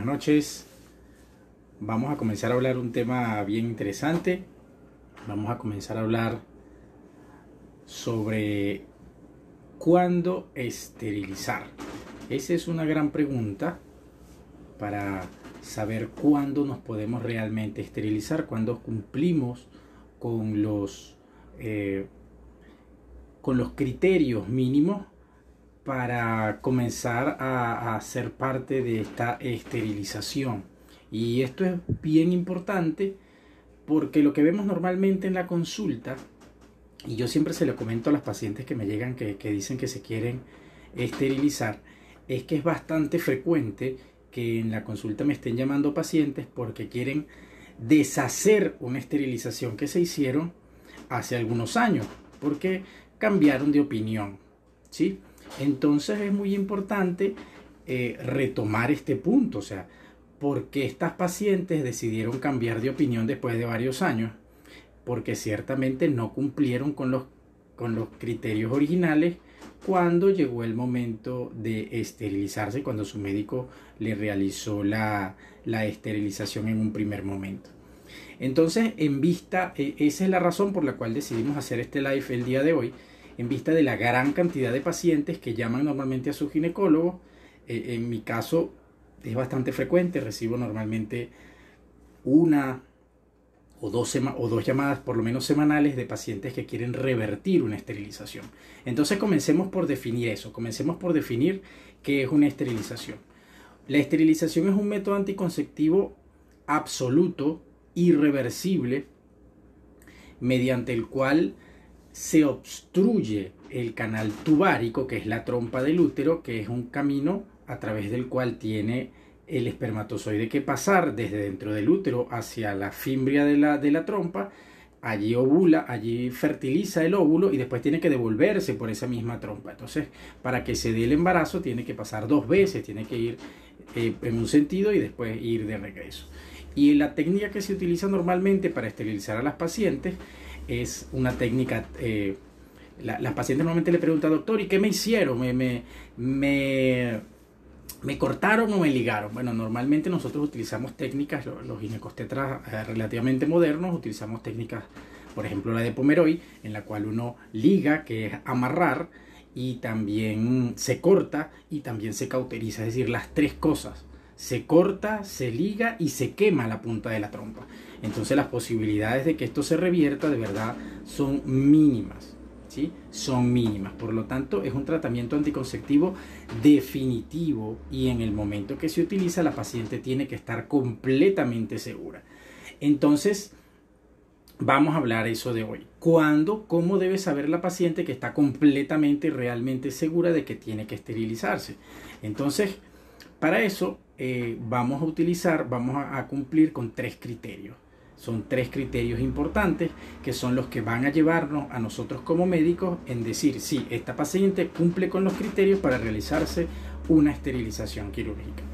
noches. Vamos a comenzar a hablar un tema bien interesante. Vamos a comenzar a hablar sobre cuándo esterilizar. Esa es una gran pregunta para saber cuándo nos podemos realmente esterilizar, cuándo cumplimos con los criterios mínimos para comenzar a ser parte de esta esterilización. Y esto es bien importante porque lo que vemos normalmente en la consulta, y yo siempre se lo comento a las pacientes que me llegan que dicen que se quieren esterilizar, es que es bastante frecuente que en la consulta me estén llamando pacientes porque quieren deshacer una esterilización que se hicieron hace algunos años, porque cambiaron de opinión, ¿sí? Entonces es muy importante retomar este punto, o sea, porque estas pacientes decidieron cambiar de opinión después de varios años, porque ciertamente no cumplieron con los criterios originales cuando llegó el momento de esterilizarse, cuando su médico le realizó la esterilización en un primer momento. Entonces, esa es la razón por la cual decidimos hacer este live el día de hoy, en vista de la gran cantidad de pacientes que llaman normalmente a su ginecólogo. En mi caso es bastante frecuente, recibo normalmente una o dos llamadas por lo menos semanales de pacientes que quieren revertir una esterilización. Entonces comencemos por definir eso, comencemos por definir qué es una esterilización. La esterilización es un método anticonceptivo absoluto, irreversible, mediante el cual se obstruye el canal tubárico, que es la trompa del útero, que es un camino a través del cual tiene el espermatozoide que pasar desde dentro del útero hacia la fimbria de la trompa. Allí ovula, allí fertiliza el óvulo y después tiene que devolverse por esa misma trompa. Entonces, para que se dé el embarazo tiene que pasar 2 veces, tiene que ir en un sentido y después ir de regreso. Y la técnica que se utiliza normalmente para esterilizar a las pacientes es una técnica, las pacientes normalmente le preguntan: doctor, ¿y qué me hicieron? ¿Me cortaron o me ligaron? Bueno, normalmente nosotros utilizamos técnicas, los ginecostetras relativamente modernos, utilizamos técnicas, por ejemplo la de Pomeroy, en la cual uno liga, que es amarrar, y también se corta y también se cauteriza, es decir, las 3 cosas. Se corta, se liga y se quema la punta de la trompa. Entonces las posibilidades de que esto se revierta de verdad son mínimas, ¿sí? Son mínimas. Por lo tanto, es un tratamiento anticonceptivo definitivo y en el momento que se utiliza la paciente tiene que estar completamente segura. Entonces, vamos a hablar eso de hoy. ¿Cuándo? ¿Cómo debe saber la paciente que está completamente y realmente segura de que tiene que esterilizarse? Entonces, para eso vamos a cumplir con 3 criterios. Son 3 criterios importantes que son los que van a llevarnos a nosotros como médicos en decir: sí, esta paciente cumple con los criterios para realizarse una esterilización quirúrgica.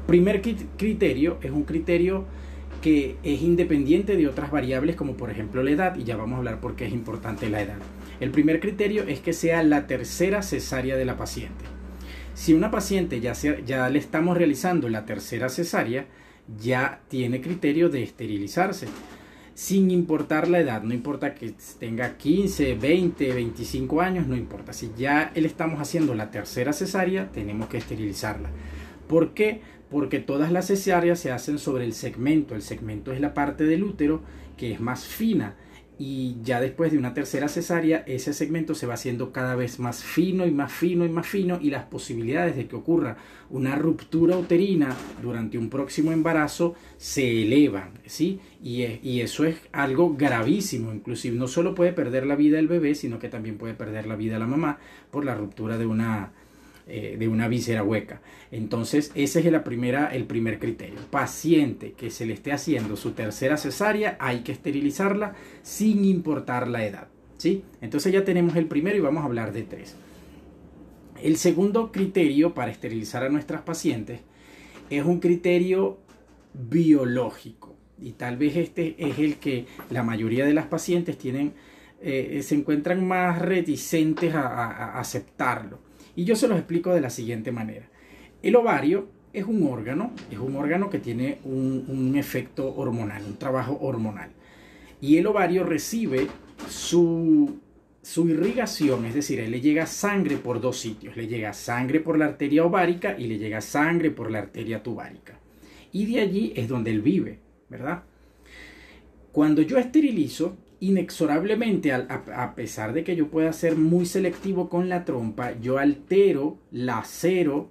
Primer criterio es un criterio que es independiente de otras variables, como por ejemplo la edad, y ya vamos a hablar por qué es importante la edad. El primer criterio es que sea la tercera cesárea de la paciente. Si una paciente ya le estamos realizando la tercera cesárea, ya tiene criterio de esterilizarse, sin importar la edad. No importa que tenga 15, 20, 25 años, no importa. Si ya le estamos haciendo la tercera cesárea, tenemos que esterilizarla. ¿Por qué? Porque todas las cesáreas se hacen sobre el segmento. El segmento es la parte del útero que es más fina. Y ya después de una tercera cesárea, ese segmento se va haciendo cada vez más fino y más fino y más fino, y las posibilidades de que ocurra una ruptura uterina durante un próximo embarazo se elevan, ¿sí? Y eso es algo gravísimo. Inclusive no solo puede perder la vida el bebé, sino que también puede perder la vida la mamá por la ruptura de una víscera hueca. Entonces ese es el primer criterio. Paciente que se le esté haciendo su tercera cesárea, hay que esterilizarla sin importar la edad, ¿sí? Entonces ya tenemos el primero y vamos a hablar de 3. El segundo criterio para esterilizar a nuestras pacientes es un criterio biológico, y tal vez este es el que la mayoría de las pacientes se encuentran más reticentes a aceptarlo. Y yo se los explico de la siguiente manera. El ovario es un órgano que tiene un efecto hormonal, un trabajo hormonal. Y el ovario recibe su irrigación, es decir, le llega sangre por dos sitios. Le llega sangre por la arteria ovárica y le llega sangre por la arteria tubárica. Y de allí es donde él vive, ¿verdad? Cuando yo esterilizo, inexorablemente, a pesar de que yo pueda ser muy selectivo con la trompa, yo altero, lacero,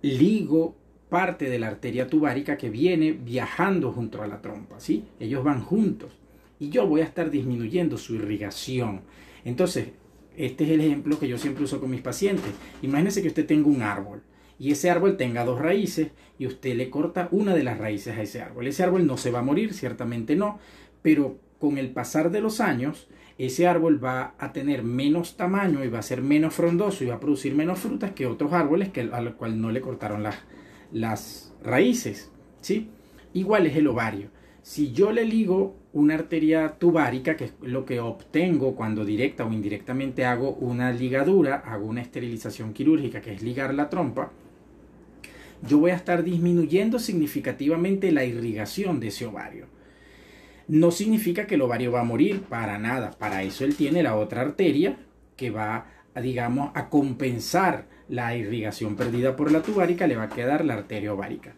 ligo parte de la arteria tubárica que viene viajando junto a la trompa, ¿sí? Ellos van juntos y yo voy a estar disminuyendo su irrigación. Entonces, este es el ejemplo que yo siempre uso con mis pacientes. Imagínense que usted tenga un árbol y ese árbol tenga dos raíces y usted le corta una de las raíces a ese árbol. Ese árbol no se va a morir, ciertamente no, pero con el pasar de los años, ese árbol va a tener menos tamaño y va a ser menos frondoso y va a producir menos frutas que otros árboles a los cuales no le cortaron las raíces, ¿sí? Igual es el ovario. Si yo le ligo una arteria tubárica, que es lo que obtengo cuando directa o indirectamente hago una ligadura, hago una esterilización quirúrgica, que es ligar la trompa, yo voy a estar disminuyendo significativamente la irrigación de ese ovario. No significa que el ovario va a morir, para nada. Para eso él tiene la otra arteria que va digamos, a compensar la irrigación perdida por la tubárica, le va a quedar la arteria ovárica.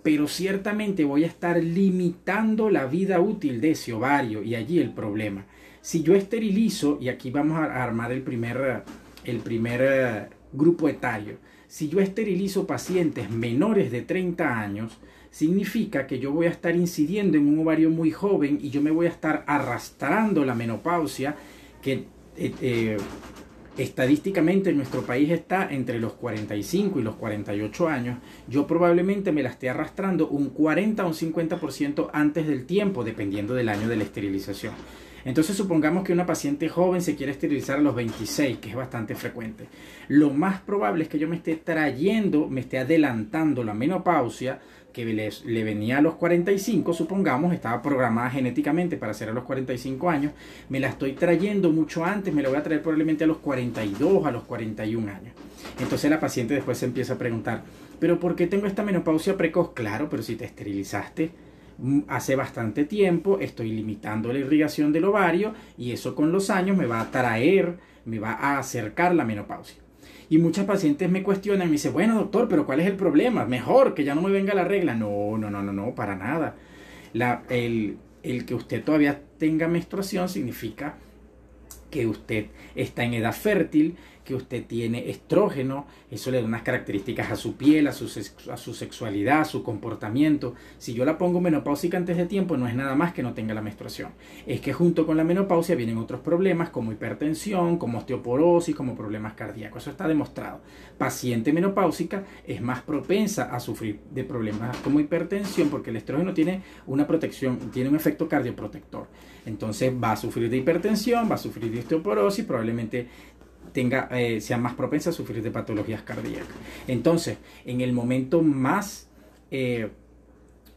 Pero ciertamente voy a estar limitando la vida útil de ese ovario y allí el problema. Si yo esterilizo, y aquí vamos a armar el primer grupo etario, si yo esterilizo pacientes menores de 30 años, significa que yo voy a estar incidiendo en un ovario muy joven y yo me voy a estar arrastrando la menopausia que estadísticamente en nuestro país está entre los 45 y los 48 años. Yo probablemente me la esté arrastrando un 40 o un 50% antes del tiempo, dependiendo del año de la esterilización. Entonces supongamos que una paciente joven se quiere esterilizar a los 26, que es bastante frecuente. Lo más probable es que yo me esté adelantando la menopausia, que le venía a los 45, supongamos, estaba programada genéticamente para ser a los 45 años, me la estoy trayendo mucho antes, me la voy a traer probablemente a los 42, a los 41 años. Entonces la paciente después se empieza a preguntar, ¿pero por qué tengo esta menopausia precoz? Claro, pero si te esterilizaste hace bastante tiempo, estoy limitando la irrigación del ovario y eso con los años me va a acercar la menopausia. Y muchas pacientes me cuestionan, me dicen, bueno doctor, pero ¿cuál es el problema? Mejor que ya no me venga la regla. No, para nada. El que usted todavía tenga menstruación significa que usted está en edad fértil, que usted tiene estrógeno, eso le da unas características a su piel, a su sexualidad, a su comportamiento. Si yo la pongo menopáusica antes de tiempo, no es nada más que no tenga la menstruación. Es que junto con la menopausia vienen otros problemas como hipertensión, como osteoporosis, como problemas cardíacos. Eso está demostrado. Paciente menopáusica es más propensa a sufrir de problemas como hipertensión porque el estrógeno tiene una protección, tiene un efecto cardioprotector. Entonces va a sufrir de hipertensión, va a sufrir de osteoporosis, probablemente sea más propensa a sufrir de patologías cardíacas. Entonces, en el momento más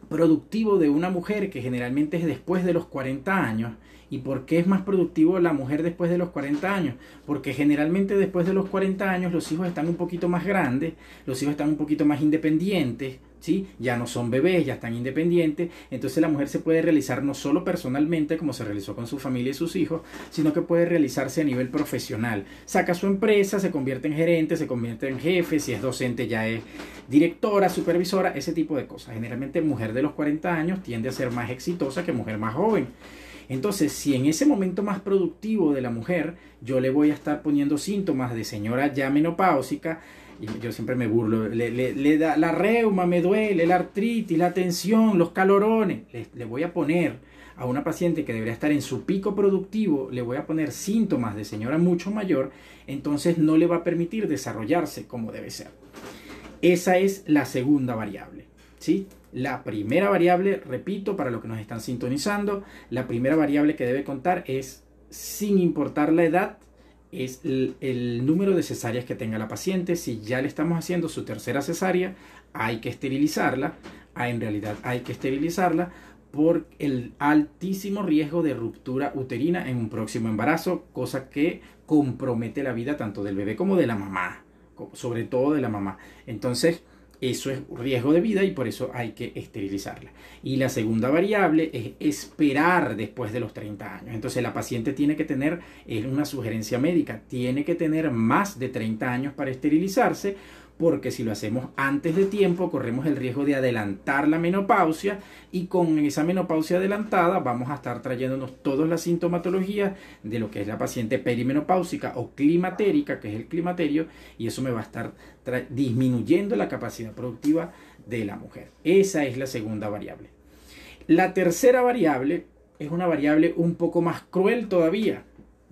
productivo de una mujer, que generalmente es después de los 40 años, ¿y por qué es más productivo la mujer después de los 40 años? Porque generalmente después de los 40 años los hijos están un poquito más grandes, los hijos están un poquito más independientes, ¿sí? Ya no son bebés, ya están independientes. Entonces la mujer se puede realizar no solo personalmente, como se realizó con su familia y sus hijos, sino que puede realizarse a nivel profesional. Saca su empresa, se convierte en gerente, se convierte en jefe, si es docente ya es directora, supervisora, ese tipo de cosas. Generalmente mujer de los 40 años tiende a ser más exitosa que mujer más joven. Entonces, si en ese momento más productivo de la mujer yo le voy a estar poniendo síntomas de señora ya menopáusica, y yo siempre me burlo, le da la reuma, me duele, la artritis, la tensión, los calorones, le voy a poner a una paciente que debería estar en su pico productivo, le voy a poner síntomas de señora mucho mayor, entonces no le va a permitir desarrollarse como debe ser. Esa es la segunda variable, ¿sí? La primera variable, repito, para los que nos están sintonizando, la primera variable que debe contar es, sin importar la edad, es el número de cesáreas que tenga la paciente. Si ya le estamos haciendo su tercera cesárea, hay que esterilizarla. En realidad hay que esterilizarla por el altísimo riesgo de ruptura uterina en un próximo embarazo, cosa que compromete la vida tanto del bebé como de la mamá, sobre todo de la mamá. Entonces, Eso es riesgo de vida y por eso hay que esterilizarla. Y la segunda variable es esperar después de los 30 años. Entonces la paciente tiene que tener, es una sugerencia médica, tiene que tener más de 30 años para esterilizarse, porque si lo hacemos antes de tiempo corremos el riesgo de adelantar la menopausia, y con esa menopausia adelantada vamos a estar trayéndonos todas las sintomatologías de lo que es la paciente perimenopáusica o climatérica, que es el climaterio, y eso me va a estar disminuyendo la capacidad productiva de la mujer. Esa es la segunda variable. La tercera variable es una variable un poco más cruel todavía.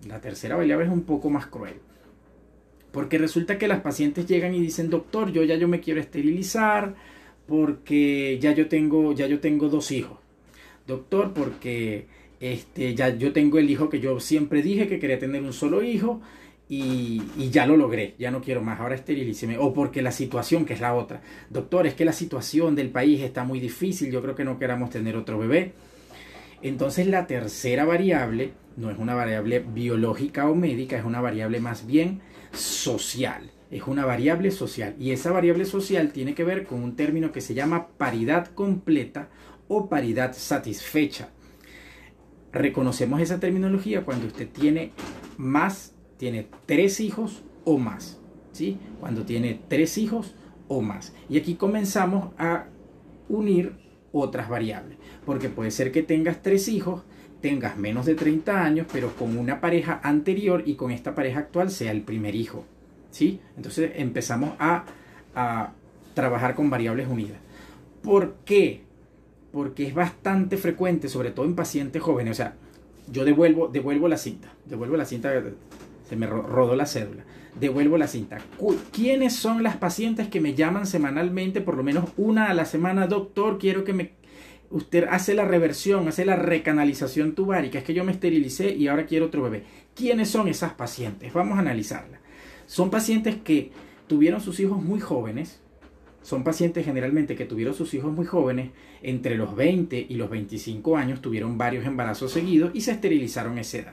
La tercera variable es un poco más cruel. Porque resulta que las pacientes llegan y dicen, doctor, yo me quiero esterilizar porque ya yo tengo 2 hijos. Doctor, porque ya yo tengo el hijo que yo siempre dije que quería tener un solo hijo y ya lo logré, ya no quiero más, ahora esterilíceme. O porque la situación, que es la otra. Doctor, es que la situación del país está muy difícil, yo creo que no queramos tener otro bebé. Entonces la tercera variable no es una variable biológica o médica, es una variable más bien social. Es una variable social. Y esa variable social tiene que ver con un término que se llama paridad completa o paridad satisfecha. Reconocemos esa terminología cuando usted tiene 3 hijos o más. ¿Sí? Cuando tiene 3 hijos o más. Y aquí comenzamos a unir otras variables, porque puede ser que tengas 3 hijos, tengas menos de 30 años, pero con una pareja anterior y con esta pareja actual sea el primer hijo, ¿sí? Entonces empezamos a trabajar con variables unidas. ¿Por qué? Porque es bastante frecuente, sobre todo en pacientes jóvenes. O sea, yo devuelvo la cinta, se me rodó la cédula. Devuelvo la cinta. ¿Quiénes son las pacientes que me llaman semanalmente, por lo menos una a la semana? Doctor, quiero que usted hace la reversión, hace la recanalización tubárica. Es que yo me esterilicé y ahora quiero otro bebé. ¿Quiénes son esas pacientes? Vamos a analizarlas. Son pacientes que tuvieron sus hijos muy jóvenes. Son pacientes generalmente que tuvieron sus hijos muy jóvenes, entre los 20 y los 25 años, tuvieron varios embarazos seguidos y se esterilizaron a esa edad.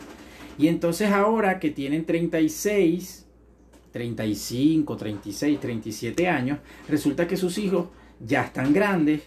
Y entonces ahora que tienen 36, 35, 36, 37 años, resulta que sus hijos ya están grandes,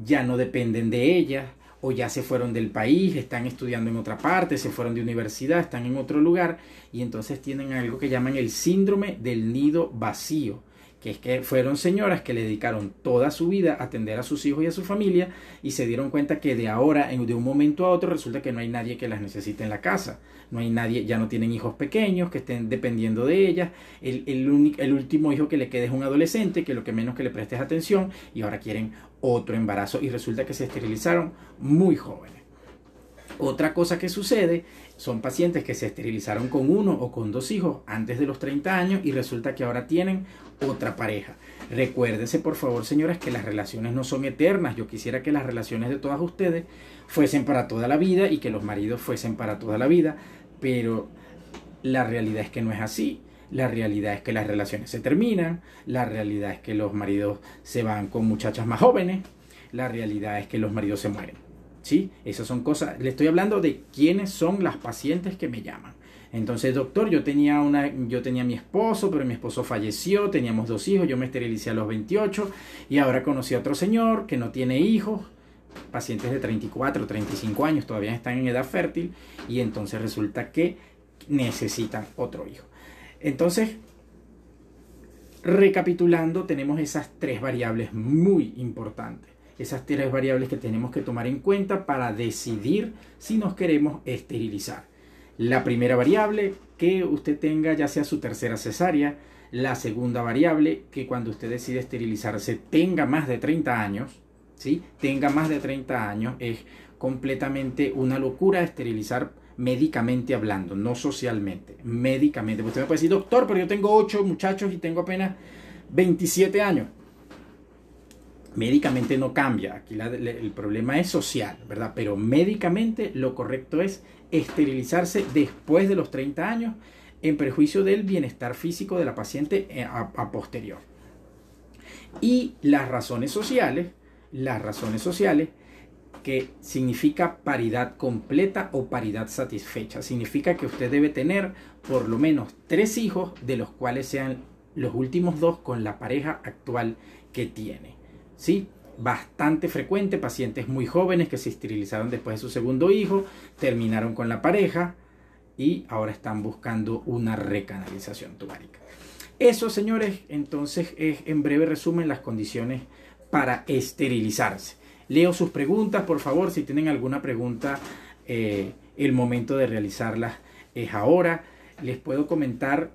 ya no dependen de ellas, o ya se fueron del país, están estudiando en otra parte, se fueron de universidad, están en otro lugar, y entonces tienen algo que llaman el síndrome del nido vacío, que es que fueron señoras que le dedicaron toda su vida a atender a sus hijos y a su familia, y se dieron cuenta que de un momento a otro, resulta que no hay nadie que las necesite en la casa. No hay nadie, ya no tienen hijos pequeños que estén dependiendo de ellas. El último hijo que le queda es un adolescente, que lo que menos que le prestes atención, y ahora quieren otro embarazo, y resulta que se esterilizaron muy jóvenes. Otra cosa que sucede son pacientes que se esterilizaron con 1 o con 2 hijos antes de los 30 años y resulta que ahora tienen otra pareja. Recuérdense, por favor, señoras, que las relaciones no son eternas. Yo quisiera que las relaciones de todas ustedes fuesen para toda la vida y que los maridos fuesen para toda la vida, pero la realidad es que no es así. La realidad es que las relaciones se terminan, la realidad es que los maridos se van con muchachas más jóvenes, la realidad es que los maridos se mueren. ¿Sí? Esas son cosas, le estoy hablando de quiénes son las pacientes que me llaman. Entonces, doctor, yo tenía a mi esposo, pero mi esposo falleció, teníamos 2 hijos, yo me esterilicé a los 28 y ahora conocí a otro señor que no tiene hijos, pacientes de 34, 35 años, todavía están en edad fértil, y entonces resulta que necesitan otro hijo. Entonces, recapitulando, tenemos esas 3 variables muy importantes. Esas 3 variables que tenemos que tomar en cuenta para decidir si nos queremos esterilizar. La primera variable, que usted tenga ya sea su tercera cesárea. La segunda variable, que cuando usted decide esterilizarse tenga más de 30 años. ¿Sí? Tenga más de 30 años. Es completamente una locura esterilizar médicamente hablando, no socialmente. Médicamente. Usted me puede decir, doctor, pero yo tengo 8 muchachos y tengo apenas 27 años. Médicamente no cambia, aquí el problema es social, ¿verdad? Pero médicamente lo correcto es esterilizarse después de los 30 años en perjuicio del bienestar físico de la paciente a posterior. Y las razones sociales, que significa paridad completa o paridad satisfecha, significa que usted debe tener por lo menos 3 hijos, de los cuales sean los últimos 2 con la pareja actual que tiene, ¿sí? Bastante frecuente, pacientes muy jóvenes que se esterilizaron después de su segundo hijo, terminaron con la pareja y ahora están buscando una recanalización tubárica. Eso, señores, entonces es en breve resumen las condiciones para esterilizarse. Leo sus preguntas, por favor, si tienen alguna pregunta, el momento de realizarlas es ahora. Les puedo comentar,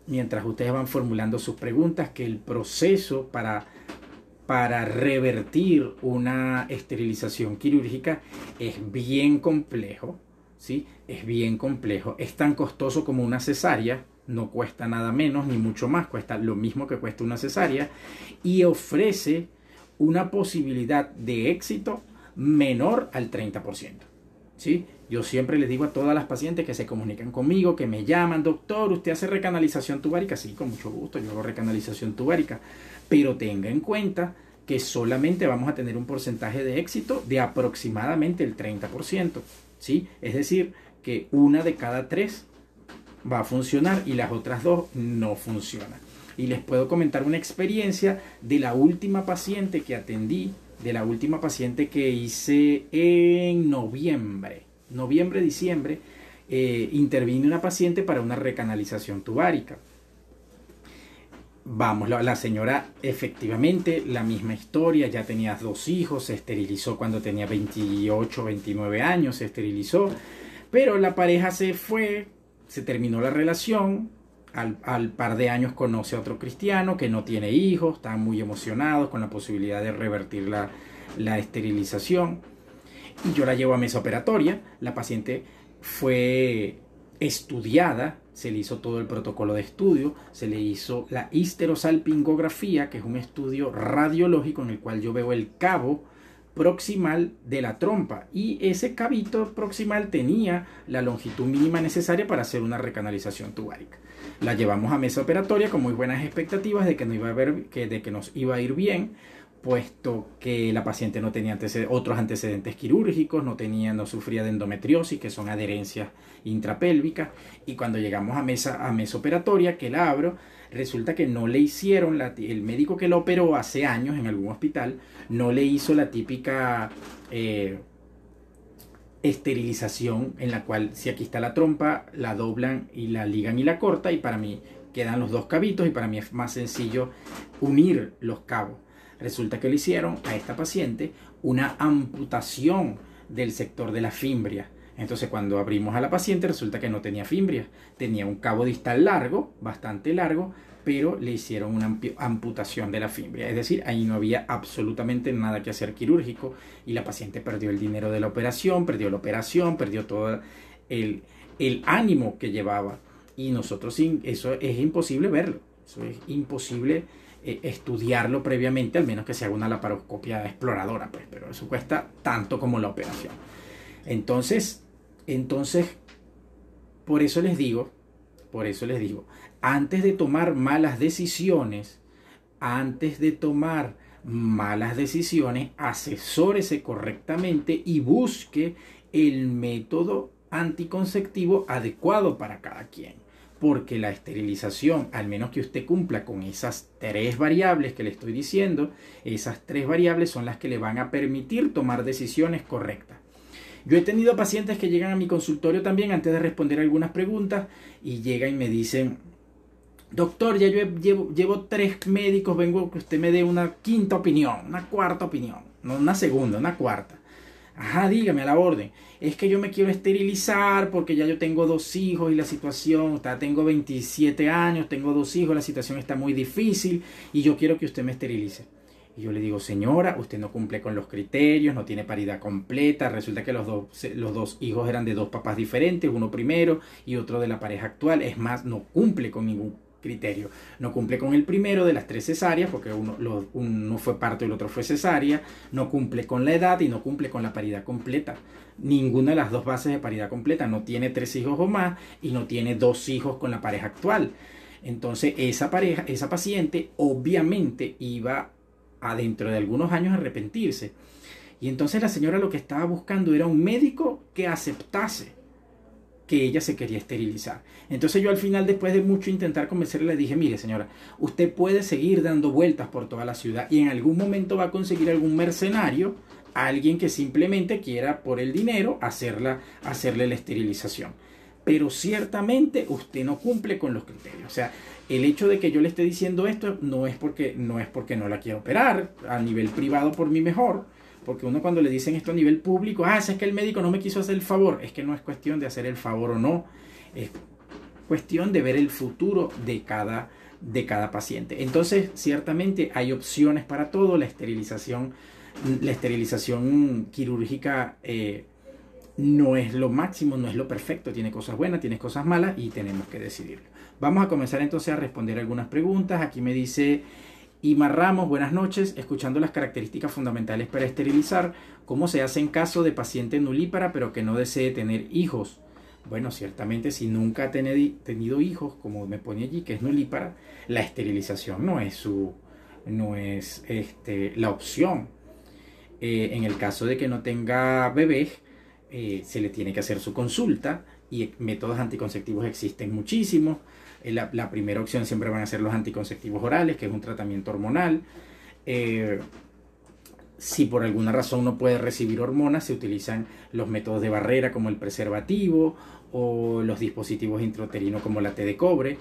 mientras ustedes van formulando sus preguntas, que el proceso para revertir una esterilización quirúrgica es bien complejo, ¿sí? Es bien complejo. Es tan costoso como una cesárea, no cuesta nada menos ni mucho más, cuesta lo mismo que cuesta una cesárea y ofrece una posibilidad de éxito menor al 30%. ¿Sí? Yo siempre les digo a todas las pacientes que se comunican conmigo, que me llaman, doctor, ¿usted hace recanalización tubárica? Sí, con mucho gusto, yo hago recanalización tubárica, pero tenga en cuenta que solamente vamos a tener un porcentaje de éxito de aproximadamente el 30%, ¿sí? Es decir, que una de cada 3 va a funcionar y las otras 2 no funcionan. Y les puedo comentar una experiencia de la última paciente que atendí, de la última paciente que hice en diciembre, intervine una paciente para una recanalización tubárica. Vamos, la señora efectivamente, la misma historia, ya tenía 2 hijos, se esterilizó cuando tenía 28, 29 años, se esterilizó, pero la pareja se fue, se terminó la relación, al par de años conoce a otro cristiano que no tiene hijos, están muy emocionados con la posibilidad de revertir la esterilización. Y yo la llevo a mesa operatoria, la paciente fue estudiada, se le hizo todo el protocolo de estudio, se le hizo la histerosalpingografía, que es un estudio radiológico en el cual yo veo el cabo proximal de la trompa y ese cabito proximal tenía la longitud mínima necesaria para hacer una recanalización tubárica. La llevamos a mesa operatoria con muy buenas expectativas de que nos iba a ir bien, puesto que la paciente no tenía otros antecedentes quirúrgicos, no sufría de endometriosis, que son adherencias intrapélvicas, y cuando llegamos a mesa operatoria, que la abro, resulta que no le hicieron, el médico que la operó hace años en algún hospital, no le hizo la típica esterilización en la cual si aquí está la trompa, la doblan y la ligan y la cortan, y para mí quedan los 2 cabitos y para mí es más sencillo unir los cabos. Resulta que le hicieron a esta paciente una amputación del sector de la fimbria. Entonces cuando abrimos a la paciente resulta que no tenía fimbria, tenía un cabo distal largo, bastante largo, pero le hicieron una amputación de la fimbria. Es decir, ahí no había absolutamente nada que hacer quirúrgico y la paciente perdió el dinero de la operación, perdió todo el ánimo que llevaba. Y nosotros, eso es imposible verlo, eso es imposible estudiarlo previamente, al menos que se haga una laparoscopia exploradora, pues, pero eso cuesta tanto como la operación. Entonces, por eso les digo, antes de tomar malas decisiones, asesórese correctamente y busque el método anticonceptivo adecuado para cada quien. Porque la esterilización, al menos que usted cumpla con esas 3 variables que le estoy diciendo, esas 3 variables son las que le van a permitir tomar decisiones correctas. Yo he tenido pacientes que llegan a mi consultorio también antes de responder algunas preguntas y llegan y me dicen: doctor, ya yo llevo 3 médicos, vengo que usted me dé una quinta opinión, una cuarta opinión, no una segunda, una cuarta. Ajá, dígame, a la orden. Es que yo me quiero esterilizar porque ya yo tengo 2 hijos y la situación, tengo 27 años, tengo 2 hijos, la situación está muy difícil y yo quiero que usted me esterilice. Y yo le digo: señora, usted no cumple con los criterios, no tiene paridad completa, resulta que los dos hijos eran de 2 papás diferentes, uno primero y otro de la pareja actual, es más, no cumple con ningún criterio, no cumple con el primero de las 3 cesáreas, porque uno fue parto y el otro fue cesárea, no cumple con la edad y no cumple con la paridad completa, ninguna de las 2 bases de paridad completa, no tiene 3 hijos o más y no tiene 2 hijos con la pareja actual. Entonces esa paciente obviamente iba a dentro de algunos años arrepentirse, y entonces la señora lo que estaba buscando era un médico que aceptase que ella se quería esterilizar. Entonces yo al final, después de mucho intentar convencerla, le dije, mire señora, usted puede seguir dando vueltas por toda la ciudad y en algún momento va a conseguir algún mercenario, alguien que simplemente quiera por el dinero hacerle la esterilización. Pero ciertamente usted no cumple con los criterios. O sea, el hecho de que yo le esté diciendo esto no es porque no la quiero operar a nivel privado por mí mejor. Porque uno cuando le dicen esto a nivel público, es que el médico no me quiso hacer el favor. Es que no es cuestión de hacer el favor o no. Es cuestión de ver el futuro de cada paciente. Entonces, ciertamente hay opciones para todo. La esterilización quirúrgica no es lo máximo, no es lo perfecto. Tiene cosas buenas, tiene cosas malas y tenemos que decidirlo. Vamos a comenzar entonces a responder algunas preguntas. Aquí me dice Ima Ramos, buenas noches, escuchando las características fundamentales para esterilizar, ¿cómo se hace en caso de paciente nulípara pero que no desee tener hijos? Bueno, ciertamente si nunca ha tenido hijos, como me pone allí, que es nulípara, la esterilización no es la opción. En el caso de que no tenga bebés, se le tiene que hacer su consulta y métodos anticonceptivos existen muchísimos. La primera opción siempre van a ser los anticonceptivos orales, que es un tratamiento hormonal. Si por alguna razón no puede recibir hormonas, se utilizan los métodos de barrera como el preservativo o los dispositivos intrauterinos como la T de cobre.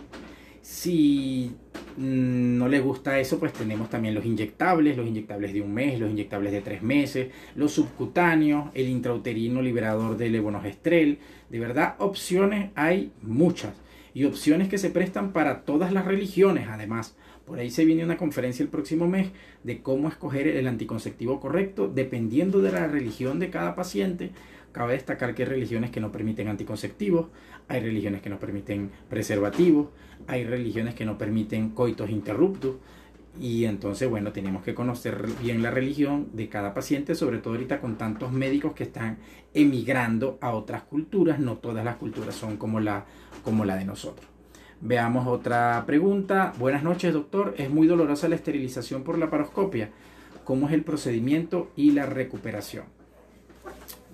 Si no le gusta eso, pues tenemos también los inyectables de 1 mes, los inyectables de 3 meses, los subcutáneos, el intrauterino liberador de levonorgestrel. De verdad, opciones hay muchas y opciones que se prestan para todas las religiones. Además, por ahí se viene una conferencia el próximo mes de cómo escoger el anticonceptivo correcto dependiendo de la religión de cada paciente. Cabe destacar que hay religiones que no permiten anticonceptivos, hay religiones que no permiten preservativos, hay religiones que no permiten coitus interruptus. Y entonces, bueno, tenemos que conocer bien la religión de cada paciente, sobre todo ahorita con tantos médicos que están emigrando a otras culturas. No todas las culturas son como la de nosotros. Veamos otra pregunta. Buenas noches, doctor. ¿Es muy dolorosa la esterilización por laparoscopia? ¿Cómo es el procedimiento y la recuperación?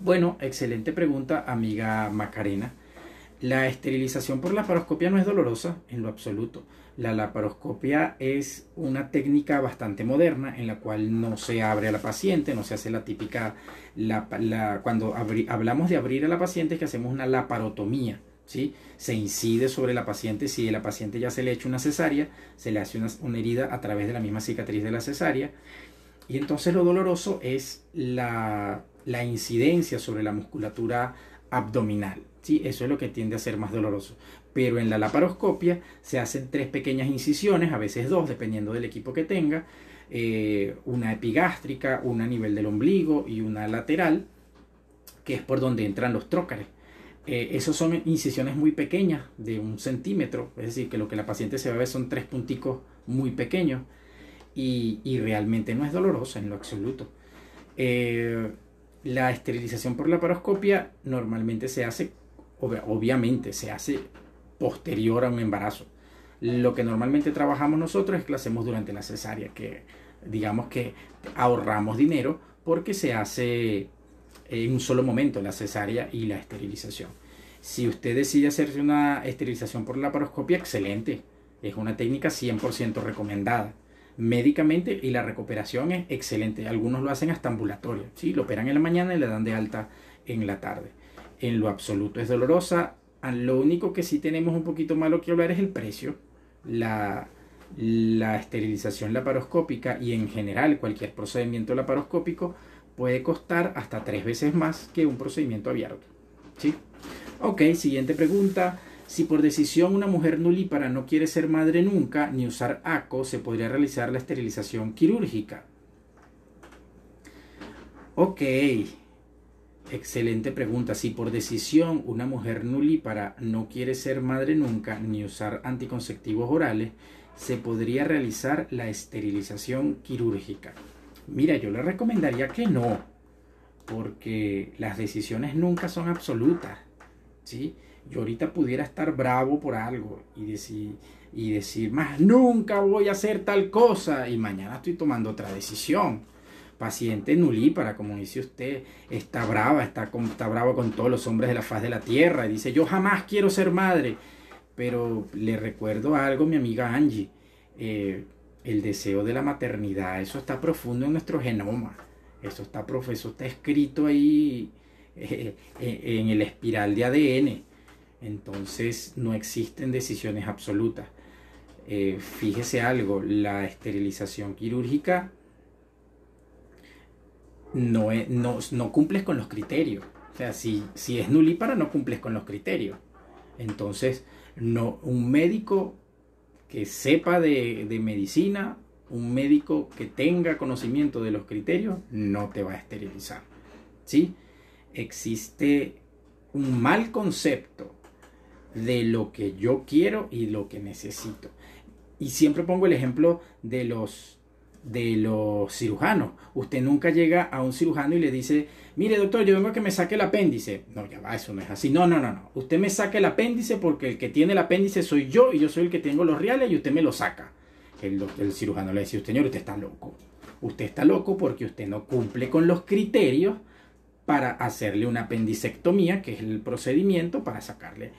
Bueno, excelente pregunta, amiga Macarena. La esterilización por laparoscopia no es dolorosa en lo absoluto. La laparoscopia es una técnica bastante moderna en la cual no se abre a la paciente, no se hace la típica... cuando hablamos de abrir a la paciente es que hacemos una laparotomía, ¿sí? Se incide sobre la paciente. Si a la paciente ya se le ha hecho una cesárea, se le hace una herida a través de la misma cicatriz de la cesárea. Y entonces lo doloroso es la incidencia sobre la musculatura abdominal, ¿sí? Eso es lo que tiende a ser más doloroso. Pero en la laparoscopia se hacen 3 pequeñas incisiones, a veces 2, dependiendo del equipo que tenga, una epigástrica, una a nivel del ombligo y una lateral, que es por donde entran los trócares. Esos son incisiones muy pequeñas, de 1 centímetro, es decir, que lo que la paciente se va a ver son 3 punticos muy pequeños y realmente no es dolorosa en lo absoluto. La esterilización por laparoscopia normalmente se hace, obviamente, se hace posterior a un embarazo. Lo que normalmente trabajamos nosotros es que lo hacemos durante la cesárea, que digamos que ahorramos dinero porque se hace en un solo momento la cesárea y la esterilización. Si usted decide hacerse una esterilización por laparoscopia, excelente. Es una técnica 100% recomendada médicamente y la recuperación es excelente. Algunos lo hacen hasta ambulatorio, ¿sí? Lo operan en la mañana y le dan de alta en la tarde. En lo absoluto es dolorosa. Lo único que sí tenemos un poquito malo que hablar es el precio. La esterilización laparoscópica y en general cualquier procedimiento laparoscópico puede costar hasta 3 veces más que un procedimiento abierto, ¿sí? Ok, siguiente pregunta. Si por decisión una mujer nulípara no quiere ser madre nunca ni usar ACO, ¿se podría realizar la esterilización quirúrgica? Ok, excelente pregunta. Si por decisión una mujer nulípara no quiere ser madre nunca ni usar anticonceptivos orales, ¿se podría realizar la esterilización quirúrgica? Mira, yo le recomendaría que no, porque las decisiones nunca son absolutas, ¿sí? Yo ahorita pudiera estar bravo por algo y decir, más nunca voy a hacer tal cosa, y mañana estoy tomando otra decisión. paciente nulípara, como dice usted, está brava, está brava con todos los hombres de la faz de la tierra y dice, yo jamás quiero ser madre. Pero le recuerdo algo, mi amiga Angie, el deseo de la maternidad, eso está profundo en nuestro genoma, eso está escrito ahí en el espiral de ADN. Entonces no existen decisiones absolutas. Fíjese algo, la esterilización quirúrgica no cumples con los criterios. O sea, si es nulípara, no cumples con los criterios. Entonces, no, un médico que sepa de medicina, un médico que tenga conocimiento de los criterios, no te va a esterilizar. ¿Sí? Existe un mal concepto de lo que yo quiero y lo que necesito. Y siempre pongo el ejemplo de los cirujanos. Usted nunca llega a un cirujano y le dice, mire doctor, yo vengo a que me saque el apéndice. No, ya va, eso no es así. No. Usted me saque el apéndice porque el que tiene el apéndice soy yo y yo soy el que tengo los reales y usted me lo saca. El cirujano le dice, señor, usted está loco. Usted está loco porque usted no cumple con los criterios para hacerle una apendicectomía, que es el procedimiento para sacarle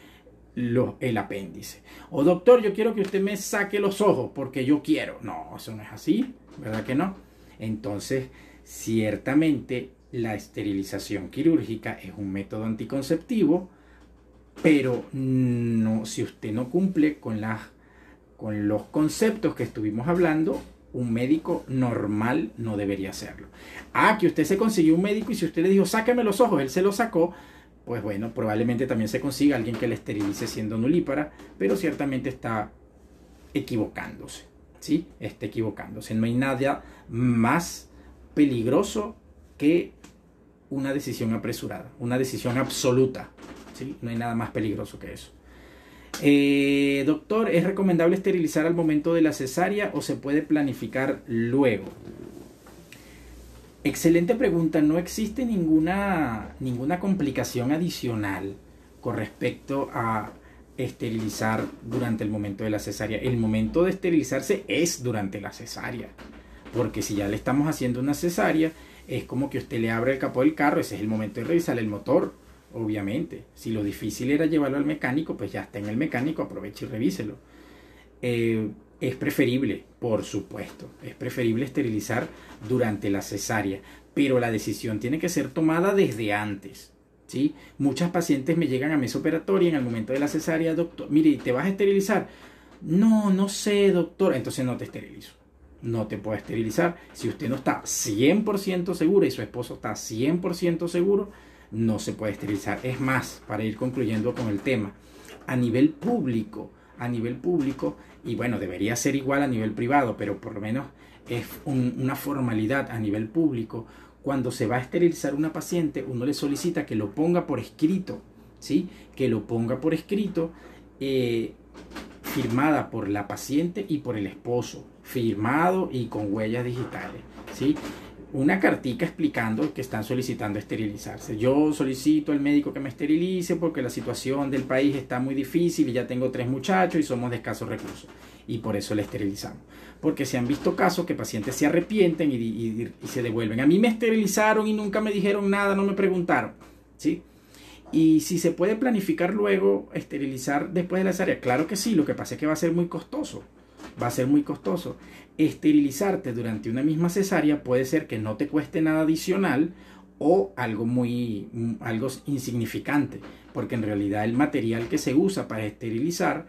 el apéndice. O doctor, yo quiero que usted me saque los ojos porque yo quiero. No, eso no es así, ¿verdad que no? Entonces, ciertamente la esterilización quirúrgica es un método anticonceptivo, pero no, si usted no cumple con los conceptos que estuvimos hablando, un médico normal no debería hacerlo. Que usted se consiguió un médico y si usted le dijo, sáqueme los ojos, él se los sacó, pues bueno, probablemente también se consiga alguien que le esterilice siendo nulípara, pero ciertamente está equivocándose, ¿sí? Está equivocándose. No hay nada más peligroso que una decisión apresurada, una decisión absoluta, ¿sí? No hay nada más peligroso que eso. Doctor, ¿es recomendable esterilizar al momento de la cesárea o se puede planificar luego? Excelente pregunta. No existe ninguna complicación adicional con respecto a esterilizar durante el momento de la cesárea. El momento de esterilizarse es durante la cesárea, porque si ya le estamos haciendo una cesárea, es como que usted le abre el capó del carro, ese es el momento de revisar el motor, obviamente. Si lo difícil era llevarlo al mecánico, pues ya está en el mecánico, aproveche y revíselo. Es preferible, por supuesto, es preferible esterilizar durante la cesárea, pero la decisión tiene que ser tomada desde antes, ¿sí? Muchas pacientes me llegan a mesa operatoria en el momento de la cesárea, doctor, mire, ¿te vas a esterilizar? No sé, doctor, entonces no te esterilizo. No te puedo esterilizar. Si usted no está 100% segura y su esposo está 100% seguro, no se puede esterilizar. Es más, para ir concluyendo con el tema, a nivel público, y bueno, debería ser igual a nivel privado, pero por lo menos es una formalidad a nivel público. Cuando se va a esterilizar una paciente, uno le solicita que lo ponga por escrito, ¿sí? Que lo ponga por escrito, firmada por la paciente y por el esposo, firmado y con huellas digitales, ¿sí? Una cartica explicando que están solicitando esterilizarse. Yo solicito al médico que me esterilice porque la situación del país está muy difícil y ya tengo 3 muchachos y somos de escasos recursos. Y por eso le esterilizamos. Porque se han visto casos que pacientes se arrepienten y se devuelven. A mí me esterilizaron y nunca me dijeron nada, no me preguntaron, ¿sí? Y si se puede planificar luego esterilizar después de la cesárea, claro que sí, lo que pasa es que va a ser muy costoso. Va a ser muy costoso. Esterilizarte durante una misma cesárea puede ser que no te cueste nada adicional o algo insignificante, porque en realidad el material que se usa para esterilizar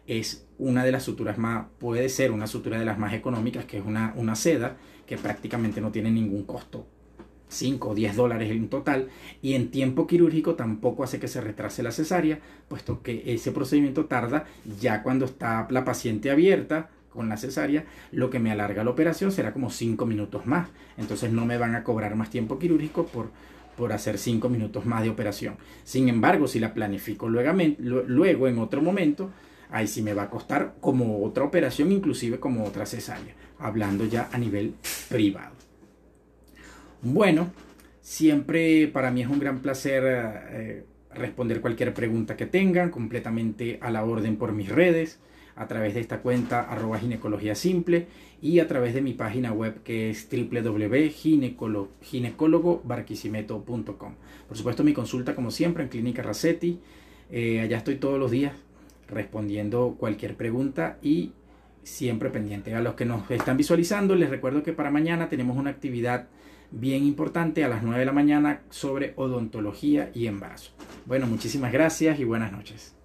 es una de las suturas puede ser una sutura de las más económicas, que es una seda que prácticamente no tiene ningún costo, 5 o 10 dólares en total, y en tiempo quirúrgico tampoco hace que se retrase la cesárea, puesto que ese procedimiento tarda ya cuando está la paciente abierta con la cesárea. Lo que me alarga la operación será como 5 minutos más, entonces no me van a cobrar más tiempo quirúrgico por hacer 5 minutos más de operación. Sin embargo, si la planifico luego en otro momento, ahí sí me va a costar como otra operación, inclusive como otra cesárea, hablando ya a nivel privado. Bueno, siempre para mí es un gran placer responder cualquier pregunta que tengan, completamente a la orden por mis redes. a través de esta cuenta @ginecología simple y a través de mi página web que es www.ginecologobarquisimeto.com. Por supuesto, mi consulta como siempre en Clínica Racetti. Allá estoy todos los días respondiendo cualquier pregunta y siempre pendiente. A los que nos están visualizando, les recuerdo que para mañana tenemos una actividad bien importante a las 9 de la mañana sobre odontología y embarazo. Bueno, muchísimas gracias y buenas noches.